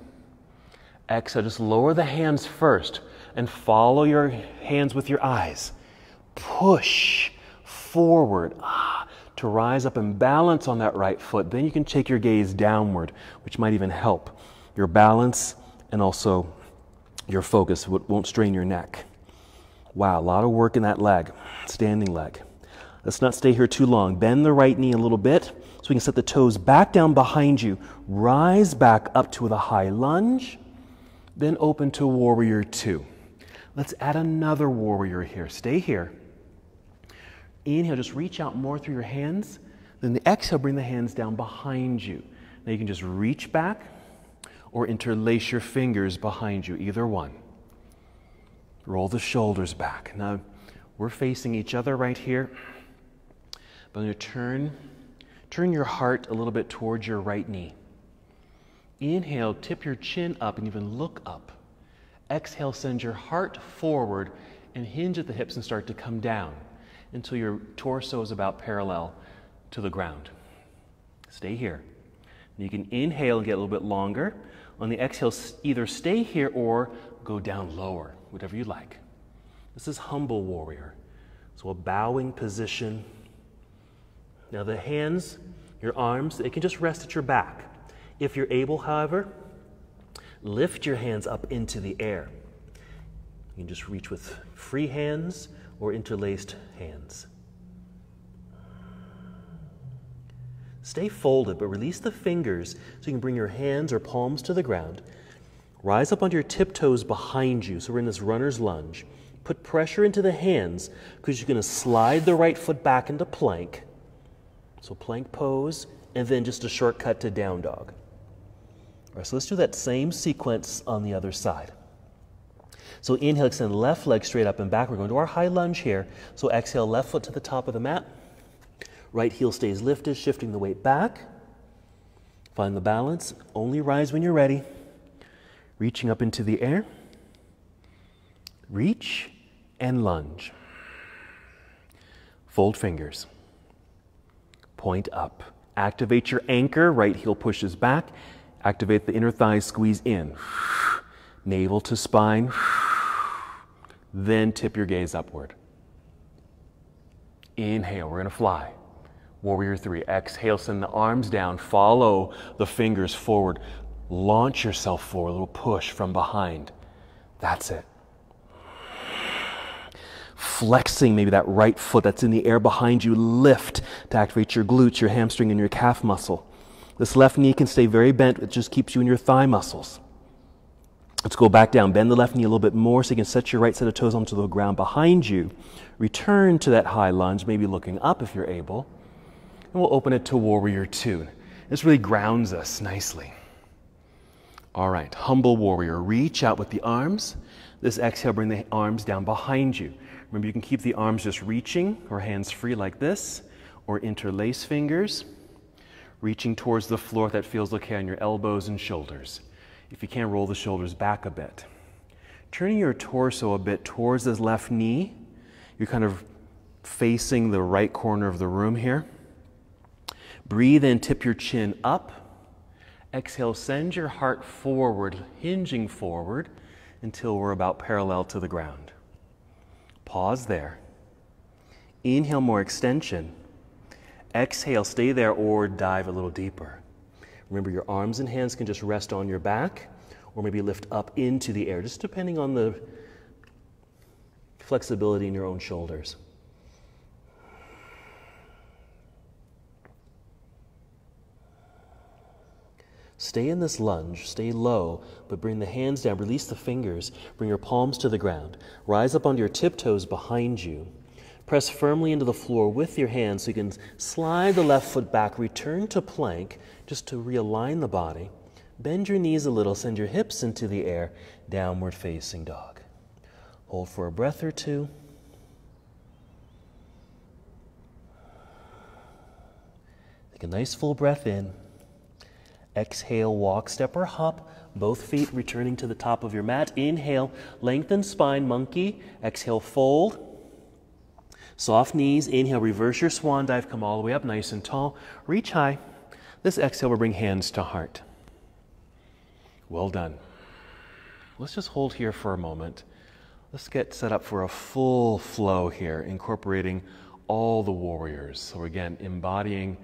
Exhale, just lower the hands first and follow your hands with your eyes. Push forward to rise up and balance on that right foot. Then you can take your gaze downward, which might even help your balance and also your focus. Won't strain your neck. Wow, a lot of work in that leg, standing leg. Let's not stay here too long. Bend the right knee a little bit so we can set the toes back down behind you. Rise back up to the high lunge, then open to Warrior 2. Let's add another warrior here. Stay here. Inhale, just reach out more through your hands. Then the exhale, bring the hands down behind you. Now you can just reach back or interlace your fingers behind you, either one. Roll the shoulders back. Now, we're facing each other right here. But I'm going to turn your heart a little bit towards your right knee. Inhale, tip your chin up and even look up. Exhale, send your heart forward and hinge at the hips and start to come down until your torso is about parallel to the ground. Stay here. And you can inhale and get a little bit longer. On the exhale, either stay here or go down lower, whatever you like. This is humble warrior. So a bowing position. Now the hands, your arms, they can just rest at your back. If you're able, however, lift your hands up into the air. You can just reach with free hands or interlaced hands. Stay folded, but release the fingers so you can bring your hands or palms to the ground. Rise up onto your tiptoes behind you. So we're in this runner's lunge. Put pressure into the hands because you're going to slide the right foot back into plank. So plank pose, and then just a shortcut to down dog. All right, so let's do that same sequence on the other side. So inhale, extend left leg straight up and back. We're going to our high lunge here. So exhale, left foot to the top of the mat. Right heel stays lifted, shifting the weight back. Find the balance. Only rise when you're ready. Reaching up into the air. Reach and lunge. Fold fingers. Point up. Activate your anchor. Right heel pushes back. Activate the inner thighs, squeeze in. Navel to spine. Then tip your gaze upward. Inhale, we're going to fly. Warrior 3. Exhale, send the arms down. Follow the fingers forward. Launch yourself forward. A little push from behind. That's it. Flexing maybe that right foot that's in the air behind you. Lift to activate your glutes, your hamstring, and your calf muscle. This left knee can stay very bent. It just keeps you in your thigh muscles. Let's go back down. Bend the left knee a little bit more so you can set your right set of toes onto the ground behind you. Return to that high lunge, maybe looking up if you're able. And we'll open it to Warrior 2. This really grounds us nicely. All right, humble warrior. Reach out with the arms. This exhale, bring the arms down behind you. Remember, you can keep the arms just reaching or hands free like this, or interlace fingers, reaching towards the floor if that feels okay on your elbows and shoulders. If you can, roll the shoulders back a bit. Turning your torso a bit towards this left knee. You're kind of facing the right corner of the room here. Breathe in, tip your chin up. Exhale, send your heart forward, hinging forward until we're about parallel to the ground. Pause there. Inhale, more extension. Exhale, stay there or dive a little deeper. Remember, your arms and hands can just rest on your back or maybe lift up into the air, just depending on the flexibility in your own shoulders. Stay in this lunge, stay low, but bring the hands down, release the fingers, bring your palms to the ground. Rise up onto your tiptoes behind you. Press firmly into the floor with your hands so you can slide the left foot back, return to plank, just to realign the body. Bend your knees a little, send your hips into the air, downward facing dog. Hold for a breath or two. Take a nice full breath in. Exhale, walk, step, or hop. Both feet returning to the top of your mat. Inhale, lengthen spine, monkey. Exhale, fold. Soft knees. Inhale, reverse your swan dive. Come all the way up, nice and tall. Reach high. This exhale will bring hands to heart. Well done. Let's just hold here for a moment. Let's get set up for a full flow here, incorporating all the warriors. So again, embodying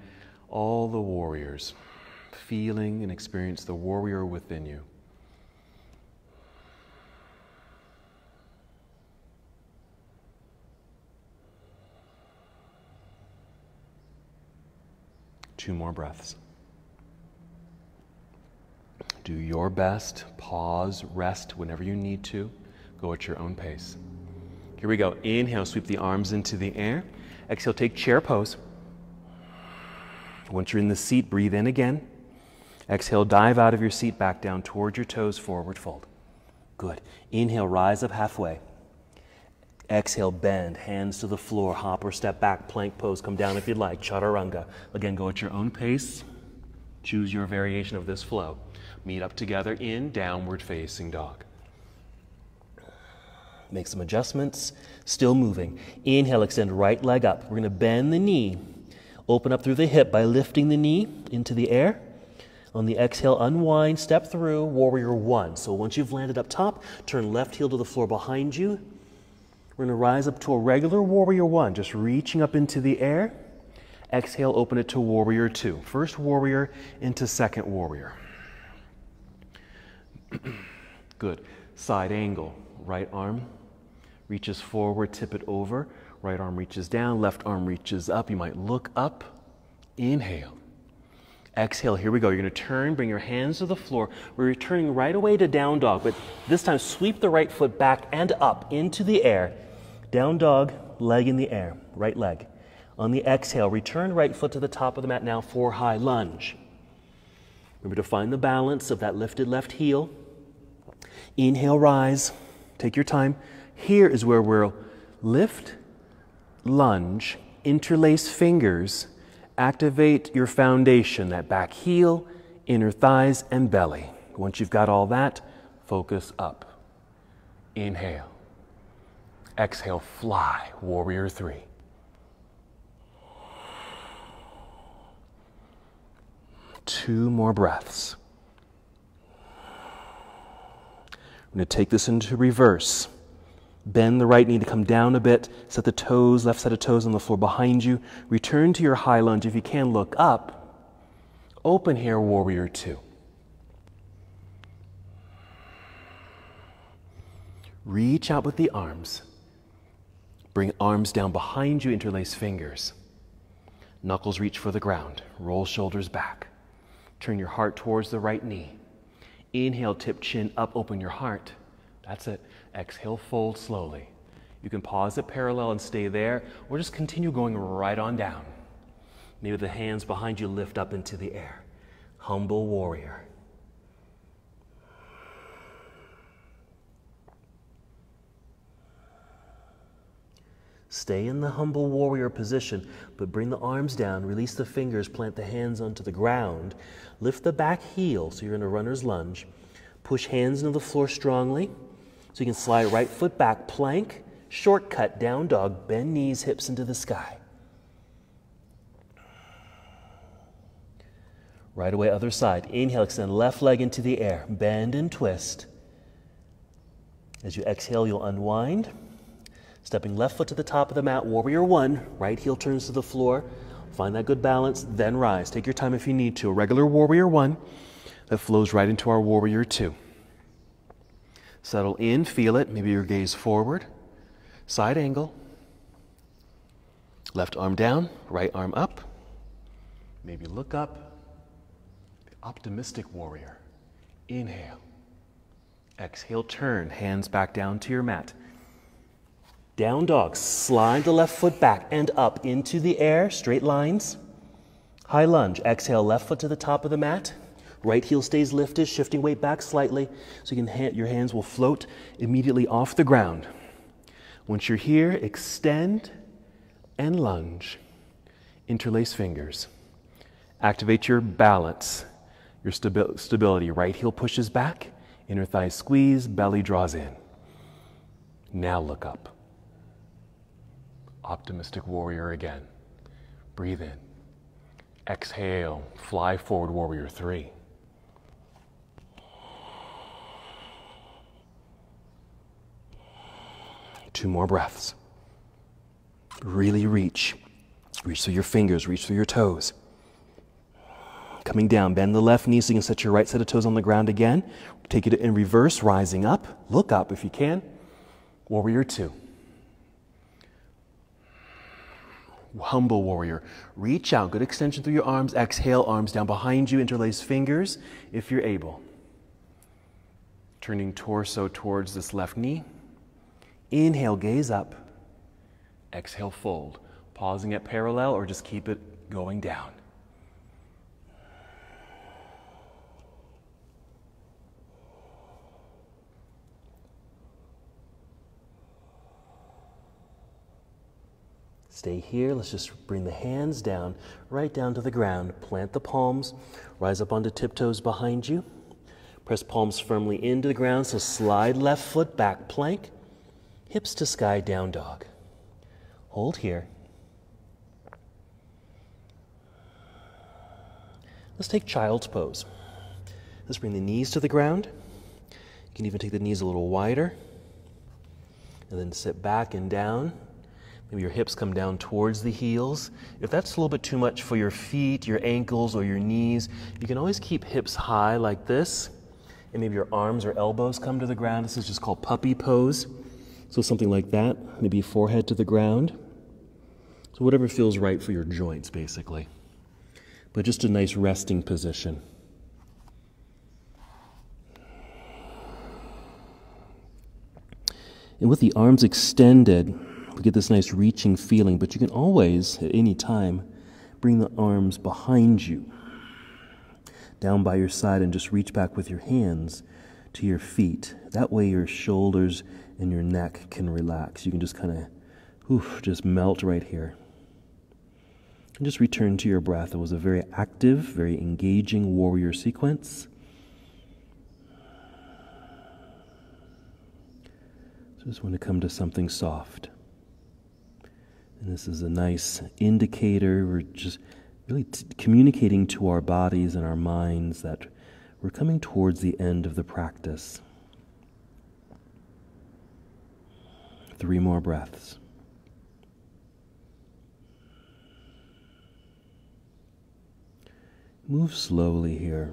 all the warriors. Feeling and experience the warrior within you. Two more breaths. Do your best. Pause, rest whenever you need to. Go at your own pace. Here we go. Inhale, sweep the arms into the air. Exhale, take chair pose. Once you're in the seat, breathe in again. Exhale, dive out of your seat, back down towards your toes, forward fold. Good. Inhale, rise up halfway. Exhale, bend, hands to the floor, hop or step back, plank pose, come down if you'd like, chaturanga. Again, go at your own pace. Choose your variation of this flow. Meet up together in downward facing dog. Make some adjustments, still moving. Inhale, extend right leg up. We're going to bend the knee. Open up through the hip by lifting the knee into the air. On the exhale, unwind, step through, warrior 1. So once you've landed up top, turn left heel to the floor behind you. We're going to rise up to a regular warrior 1, just reaching up into the air. Exhale, open it to warrior 2. First warrior into second warrior. Good. Side angle. Right arm reaches forward, tip it over. Right arm reaches down, left arm reaches up. You might look up. Inhale. Exhale, here we go. You're going to turn, bring your hands to the floor. We're returning right away to down dog, but this time sweep the right foot back and up into the air. Down dog, leg in the air, right leg. On the exhale, return right foot to the top of the mat now for high lunge. Remember to find the balance of that lifted left heel. Inhale, rise. Take your time. Here is where we'll lift, lunge, interlace fingers, activate your foundation, that back heel, inner thighs, and belly. Once you've got all that, focus up. Inhale. Exhale, fly, warrior three. Two more breaths. I'm going to take this into reverse. Bend the right knee to come down a bit. Set the toes, left set of toes on the floor behind you. Return to your high lunge. If you can, look up. Open here, warrior two. Reach out with the arms. Bring arms down behind you, interlace fingers. Knuckles reach for the ground. Roll shoulders back. Turn your heart towards the right knee. Inhale, tip chin up, open your heart. That's it. Exhale, fold slowly. You can pause at parallel and stay there, or just continue going right on down. Maybe the hands behind you lift up into the air. Humble warrior. Stay in the humble warrior position, but bring the arms down, release the fingers, plant the hands onto the ground. Lift the back heel, so you're in a runner's lunge. Push hands into the floor strongly, so you can slide right foot back, plank, shortcut, down dog, bend knees, hips into the sky. Right away, other side. Inhale, extend left leg into the air, bend and twist. As you exhale, you'll unwind. Stepping left foot to the top of the mat, warrior one, right heel turns to the floor. Find that good balance, then rise. Take your time if you need to. A regular warrior one that flows right into our warrior two. Settle in, feel it, maybe your gaze forward. Side angle. Left arm down, right arm up. Maybe look up. The optimistic warrior. Inhale. Exhale, turn, hands back down to your mat. Down dog, slide the left foot back and up into the air, straight lines. High lunge, exhale, left foot to the top of the mat. Right heel stays lifted, shifting weight back slightly, so you can your hands will float immediately off the ground. Once you're here, extend and lunge. Interlace fingers. Activate your balance, your stability. Right heel pushes back, inner thigh squeeze, belly draws in. Now look up. Optimistic warrior again. Breathe in. Exhale, fly forward, warrior three. Two more breaths. Really reach. Reach through your fingers, reach through your toes. Coming down, bend the left knee so you can set your right set of toes on the ground again. Take it in reverse, rising up. Look up if you can. Warrior two. Humble warrior. Reach out, good extension through your arms. Exhale, arms down behind you, interlace fingers if you're able. Turning torso towards this left knee. Inhale, gaze up. Exhale, fold. Pausing at parallel or just keep it going down. Stay here. Let's just bring the hands down, right down to the ground. Plant the palms, rise up onto tiptoes behind you. Press palms firmly into the ground, so slide left foot back, plank. Hips to sky, down dog. Hold here. Let's take child's pose. Let's bring the knees to the ground. You can even take the knees a little wider. And then sit back and down. Maybe your hips come down towards the heels. If that's a little bit too much for your feet, your ankles, or your knees, you can always keep hips high like this. And maybe your arms or elbows come to the ground. This is just called puppy pose. So something like that, maybe forehead to the ground. So whatever feels right for your joints, basically. But just a nice resting position. And with the arms extended, We get this nice reaching feeling, but you can always, at any time, bring the arms behind you, down by your side, and just reach back with your hands to your feet. That way your shoulders and your neck can relax. You can just kind of just melt right here. And just return to your breath. It was a very active, very engaging warrior sequence. So just want to come to something soft. And this is a nice indicator. We're just really communicating to our bodies and our minds that we're coming towards the end of the practice. 3 more breaths. Move slowly here.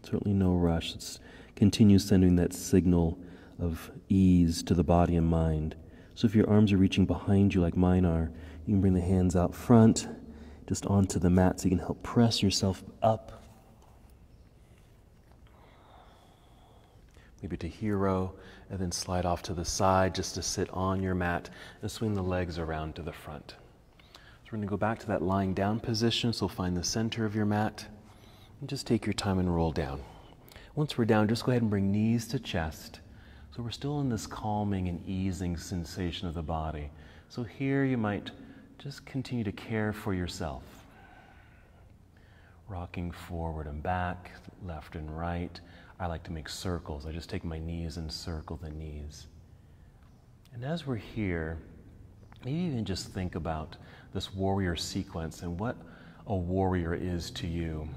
Certainly no rush. Let's continue sending that signal of ease to the body and mind. So if your arms are reaching behind you like mine are, you can bring the hands out front, just onto the mat so you can help press yourself up. Maybe to hero, and then slide off to the side just to sit on your mat and swing the legs around to the front. We're going to go back to that lying down position, so find the center of your mat and just take your time and roll down. Once we're down, just go ahead and bring knees to chest. So we're still in this calming and easing sensation of the body. So here you might just continue to care for yourself. Rocking forward and back, left and right. I like to make circles. I just take my knees and circle the knees. And as we're here, maybe even just think about this warrior sequence and what a warrior is to you.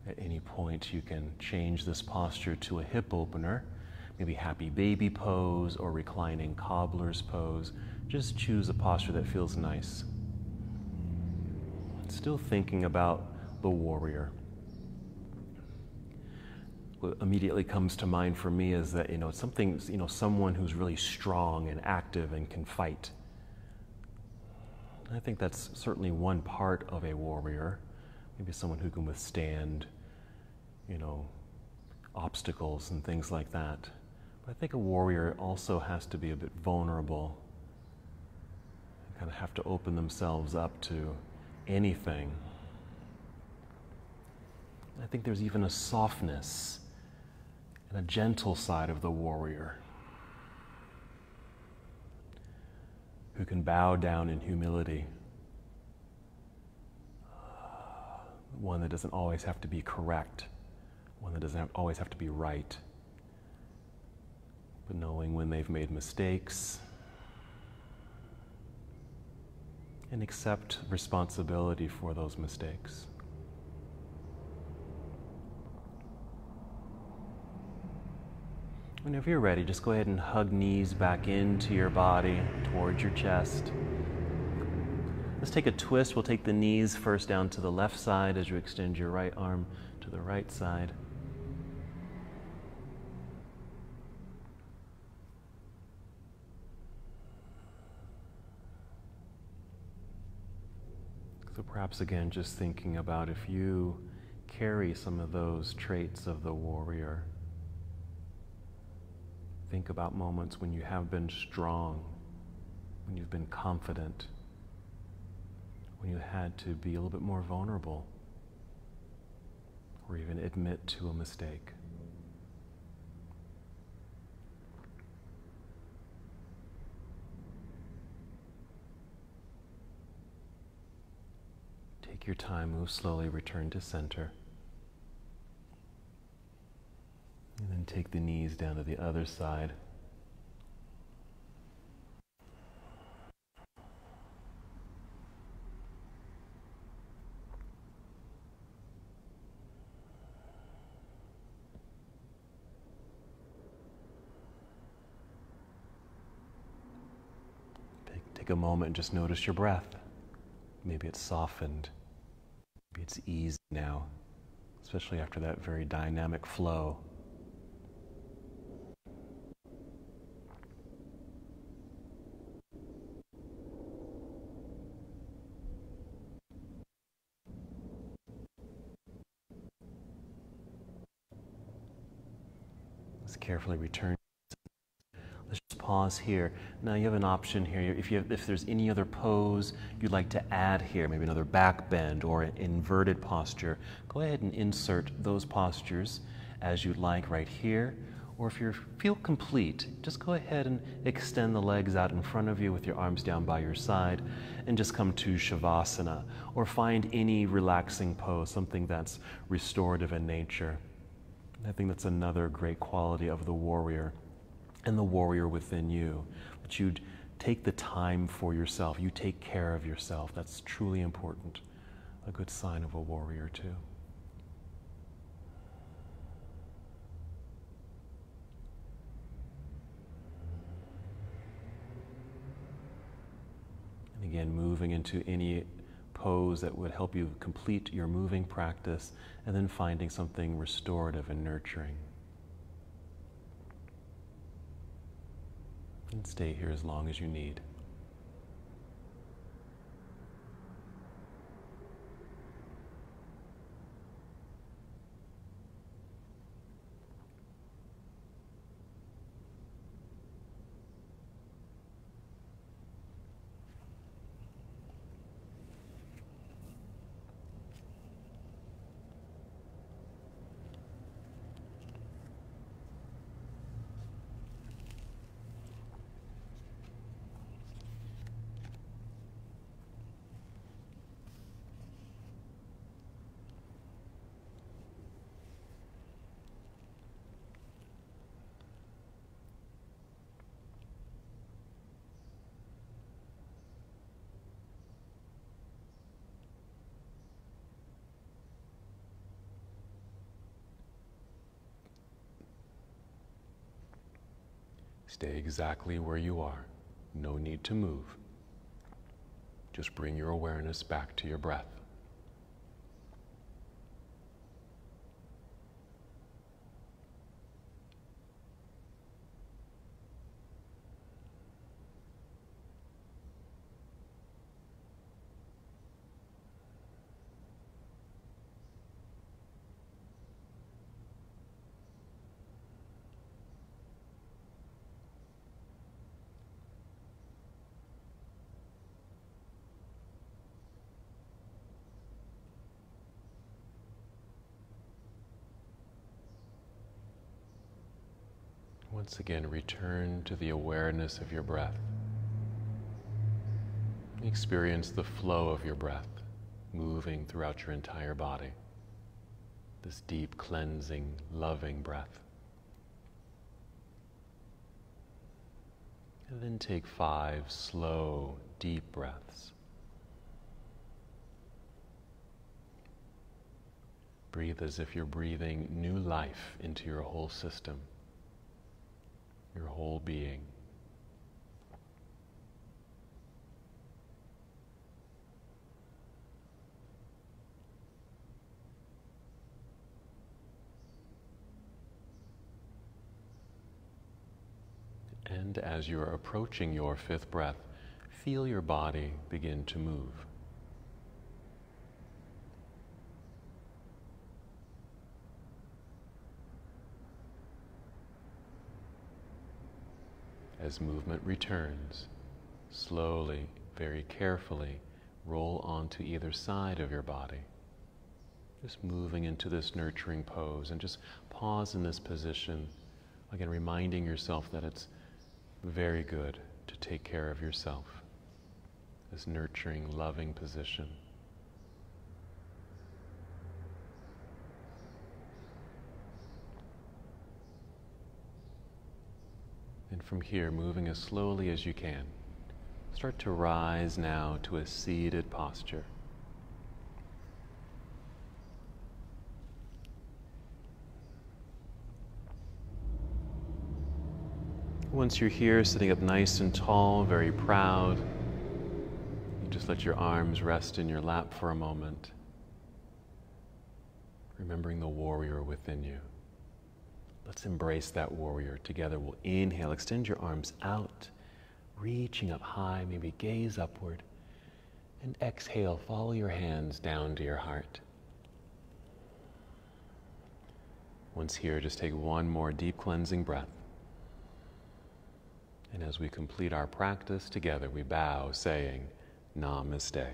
At any point you can change this posture to a hip opener, maybe happy baby pose or reclining cobbler's pose. Just choose a posture that feels nice. Still thinking about the warrior. What immediately comes to mind for me is that, someone who's really strong and active and can fight. I think that's certainly one part of a warrior. Maybe someone who can withstand, obstacles and things like that. But I think a warrior also has to be a bit vulnerable. They kind of have to open themselves up to anything. I think there's even a softness and a gentle side of the warrior who can bow down in humility. One that doesn't always have to be correct, one that doesn't always have to be right, but knowing when they've made mistakes and accept responsibility for those mistakes. And if you're ready, just go ahead and hug knees back into your body, towards your chest. Let's take a twist. We'll take the knees first down to the left side as you extend your right arm to the right side. So perhaps again, just thinking about if you carry some of those traits of the warrior. Think about moments when you have been strong, when you've been confident, when you had to be a little bit more vulnerable, or even admit to a mistake. Take your time, move slowly, return to center. And then take the knees down to the other side. Take a moment and just notice your breath. Maybe it's softened. Maybe it's eased now, especially after that very dynamic flow. Let's carefully return. Let's just pause here. Now you have an option here. If there's any other pose you'd like to add here, maybe another back bend or an inverted posture, go ahead and insert those postures as you'd like right here. Or if you feel complete, just go ahead and extend the legs out in front of you with your arms down by your side and just come to Shavasana, or find any relaxing pose, something that's restorative in nature. I think that's another great quality of the warrior and the warrior within you, that you'd take the time for yourself, you take care of yourself. That's truly important, a good sign of a warrior too. And again, moving into any pose that would help you complete your moving practice, and then finding something restorative and nurturing. And stay here as long as you need. Stay exactly where you are. No need to move. Just bring your awareness back to your breath. Once again, return to the awareness of your breath. Experience the flow of your breath moving throughout your entire body. This deep, cleansing, loving breath. And then take 5 slow, deep breaths. Breathe as if you're breathing new life into your whole system, your whole being. And as you're approaching your 5th breath, feel your body begin to move. As movement returns, slowly, very carefully, roll onto either side of your body. Just moving into this nurturing pose, and just pause in this position. Again, reminding yourself that it's very good to take care of yourself. This nurturing, loving position. And from here, moving as slowly as you can, start to rise now to a seated posture. Once you're here, sitting up nice and tall, very proud, you just let your arms rest in your lap for a moment, remembering the warrior within you. Let's embrace that warrior. Together we'll inhale, extend your arms out, reaching up high, maybe gaze upward, and exhale, follow your hands down to your heart. Once here, just take one more deep cleansing breath. And as we complete our practice together, we bow saying, Namaste.